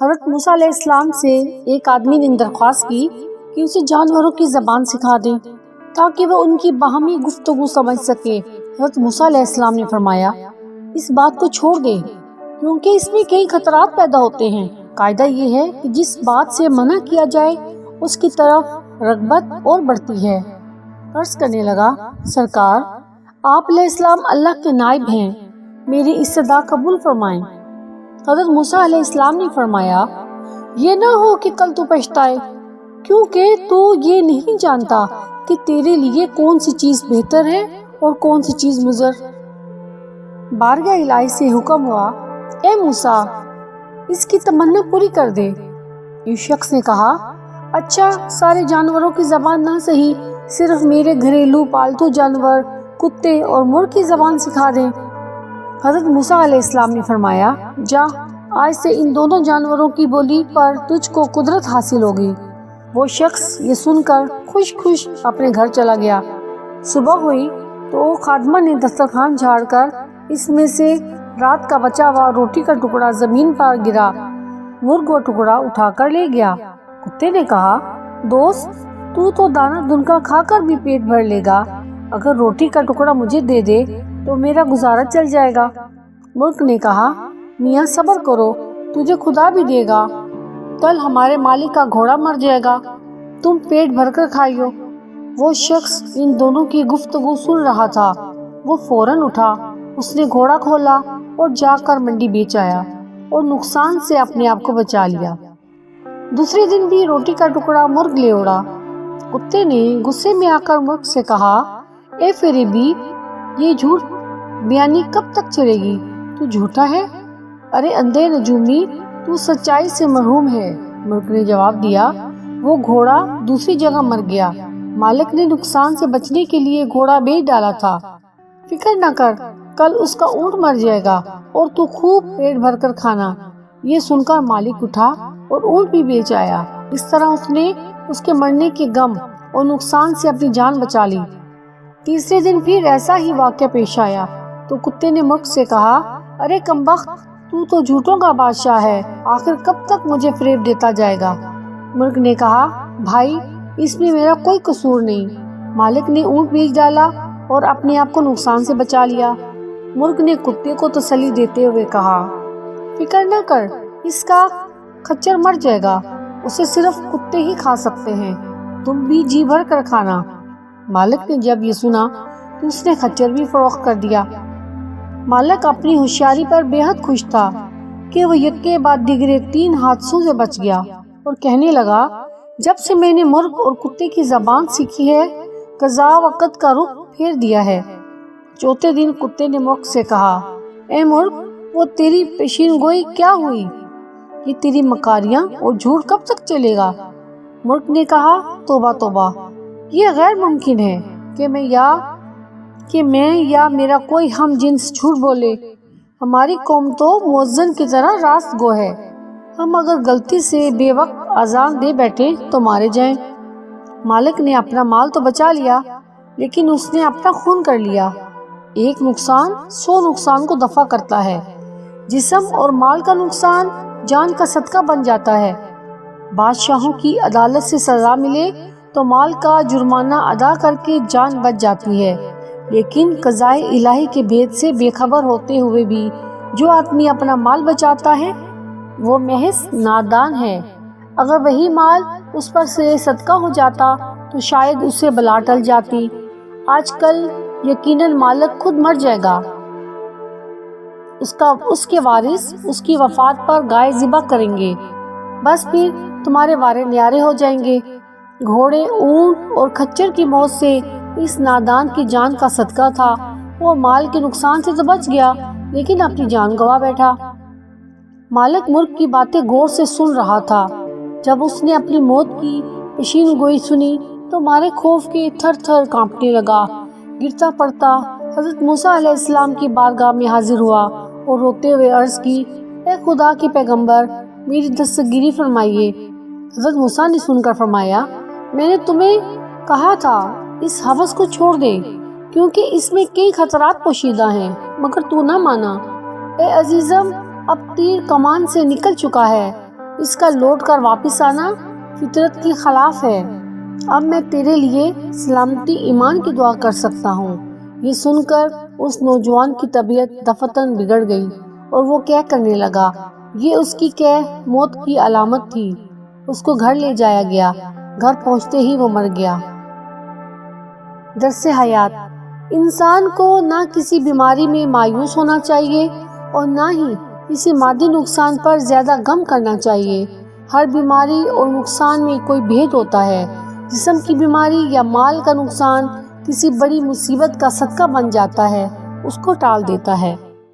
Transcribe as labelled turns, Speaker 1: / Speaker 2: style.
Speaker 1: حضرت موسیٰ علیہ السلام سے ایک آدمی نے درخواست کی کہ اسے جانوروں کی زبان سکھا دیں تاکہ وہ ان کی باہمی گفتگو سمجھ سکے۔ حضرت موسیٰ علیہ السلام نے فرمایا، اس بات کو چھوڑ دے کیونکہ اس میں کئی خطرات پیدا ہوتے ہیں۔ قاعدہ یہ ہے کہ جس بات سے منع کیا جائے اس کی طرف رغبت اور بڑھتی ہے۔ عرض کرنے لگا، سرکار آپ علیہ السلام اللہ کے نائب ہیں، میری استدعا قبول فرمائیں۔ حضرت موسیٰ علیہ السلام نے فرمایا، یہ نہ ہو کہ کل تو پچھتائے، کیونکہ تو یہ نہیں جانتا کہ تیرے لیے کون سی چیز بہتر ہے اور کون سی چیز مضر۔ بارگاہ الہی سے حکم ہوا، اے موسیٰ اس کی تمنا پوری کر دے۔ اس شخص نے کہا، اچھا سارے جانوروں کی زبان نہ صحیح، صرف میرے گھریلو پالتو جانور کتے اور مرغ کی زبان سکھا دیں۔ حضرت موسیٰ علیہ السلام نے فرمایا، جا آج سے ان دونوں جانوروں کی بولی پر تجھ کو قدرت حاصل ہوگی۔ وہ شخص یہ سن کر خوش خوش اپنے گھر چلا گیا۔ صبح ہوئی تو خادمہ نے دسترخوان جھاڑ کر اس میں سے رات کا بچا ہوا روٹی کا ٹکڑا زمین پر گرا۔ مرغ وہ ٹکڑا اٹھا کر لے گیا۔ کتے نے کہا، دوست تو دانہ دن کا کھا کر بھی پیٹ بھر لے گا، اگر روٹی کا ٹکڑا مجھے دے دے تو میرا گزارا چل جائے گا۔ مرغ نے کہا، میاں صبر کرو، تجھے خدا بھی دے گا، کل ہمارے مالک کا گھوڑا مر جائے گا، تم پیٹ بھر کر کھائیو۔ وہ شخص ان دونوں کی گفتگو سن رہا تھا، وہ فوراً اٹھا، اس نے گھوڑا کھولا اور جا کر منڈی بیچ آیا اور نقصان سے اپنے آپ کو بچا لیا۔ دوسرے دن بھی روٹی کا ٹکڑا مرغ لے اڑا۔ کتے نے غصے میں آ کر مرغ سے کہا، اے فریبی، یہ جھوٹ بیانی کب تک چلے گی؟ تو جھوٹا ہے، ارے اندھے نجومی، تو سچائی سے محروم ہے۔ مرغ نے جواب دیا، وہ گھوڑا دوسری جگہ مر گیا، مالک نے نقصان سے بچنے کے لیے گھوڑا بیچ ڈالا تھا، فکر نہ کر، کل اس کا اونٹ مر جائے گا اور تو خوب پیٹ بھر کر کھانا۔ یہ سن کر مالک اٹھا اور اونٹ بھی بیچ آیا۔ اس طرح اس نے اس کے مرنے کے غم اور نقصان سے اپنی جان بچا لی۔ تیسرے دن پھر ایسا ہی واقعہ پیش آیا تو کتے نے مرغ سے کہا، ارے کمبخت، تو جھوٹوں کا بادشاہ ہے، آخر کب تک مجھے فریب دیتا جائے گا؟ مرغ نے کہا، بھائی اس میں میرا کوئی قصور نہیں، مالک نے اونٹ بیچ ڈالا اور اپنے آپ کو نقصان سے بچا لیا۔ مرغ نے کتے کو تسلی دیتے ہوئے کہا، فکر نہ کر، اس کا خچر مر جائے گا، اسے صرف کتے ہی کھا سکتے ہیں، تم بھی جی بھر کر کھانا۔ مالک نے جب یہ سنا تو اس نے خچر بھی فروخت کر دیا۔ مالک اپنی ہوشیاری پر بے حد خوش تھا کہ وہ یکے بعد دیگرے 3 حادثوں سے بچ گیا اور کہنے لگا، جب سے میں نے مرغ اور کتے کی زبان سیکھی ہے، قضاء وقت کا رخ پھیر دیا ہے۔ چوتھے دن کتے نے مرغ سے کہا، اے مرغ، وہ تیری پیشین گوئی کیا ہوئی؟ یہ تیری مکاریاں اور جھوٹ کب تک چلے گا؟ مرغ نے کہا، توبہ توبہ، یہ غیر ممکن ہے کہ میں یا میرا کوئی ہم جنس جھوٹ بولے۔ ہماری قوم تو مؤذن کی طرح راست گو ہے، ہم اگر غلطی سے بے وقت اذان دے بیٹھے تو مارے جائیں۔ مالک نے اپنا مال تو بچا لیا لیکن اس نے اپنا خون کر لیا۔ ایک نقصان 100 نقصان کو دفع کرتا ہے، جسم اور مال کا نقصان جان کا صدقہ بن جاتا ہے۔ بادشاہوں کی عدالت سے سزا ملے تو مال کا جرمانہ ادا کر کے جان بچ جاتی ہے، لیکن قضاء الہی کے بھید سے بے خبر ہوتے ہوئے بھی جو آدمی اپنا مال بچاتا ہے وہ محض نادان ہے۔ اگر وہی مال اس پر سے صدقہ ہو جاتا تو شاید اسے بلا ٹل جاتی۔ آج کل یقیناً مالک خود مر جائے گا، اس کے وارث اس کی وفات پر گائے ذبح کریں گے، بس پھر تمہارے وارے نیارے ہو جائیں گے۔ گھوڑے، اونٹ اور خچر کی موت سے اس نادان کی جان کا صدقہ تھا، وہ مال کے نقصان سے تو بچ گیا لیکن اپنی جان گنوا بیٹھا۔ مالک مرغ کی باتیں غور سے سن رہا تھا۔ جب اس نے اپنی موت کی پیشین گوئی سنی تو مارے خوف کے تھر تھر کانپنے لگا، گرتا پڑتا حضرت موسیٰ علیہ السلام کی بارگاہ میں حاضر ہوا اور روتے ہوئے عرض کی، اے خدا کے پیغمبر، میری دستگیری فرمائیے۔ حضرت موسیٰ نے سن کر فرمایا، میں نے تمہیں کہا تھا اس ہوس کو چھوڑ دے کیونکہ اس میں کئی خطرات پوشیدہ ہیں، مگر تو نہ مانا۔ اے عزیزم، اب تیر کمان سے نکل چکا ہے، اس کا لوٹ کر واپس آنا فطرت کے خلاف ہے۔ اب میں تیرے لیے سلامتی ایمان کی دعا کر سکتا ہوں۔ یہ سن کر اس نوجوان کی طبیعت دفتن بگڑ گئی اور وہ کہہ کرنے لگا۔ یہ اس کی موت کی علامت تھی۔ اس کو گھر لے جایا گیا۔ گھر پہنچتے ہی وہ مر گیا۔ درس حیات: انسان کو نہ کسی بیماری میں مایوس ہونا چاہیے اور نہ ہی کسی مادی نقصان پر زیادہ غم کرنا چاہیے۔ ہر بیماری اور نقصان میں کوئی بھید ہوتا ہے۔ جسم کی بیماری یا مال کا نقصان کسی بڑی مصیبت کا صدقہ بن جاتا ہے، اس کو ٹال دیتا ہے۔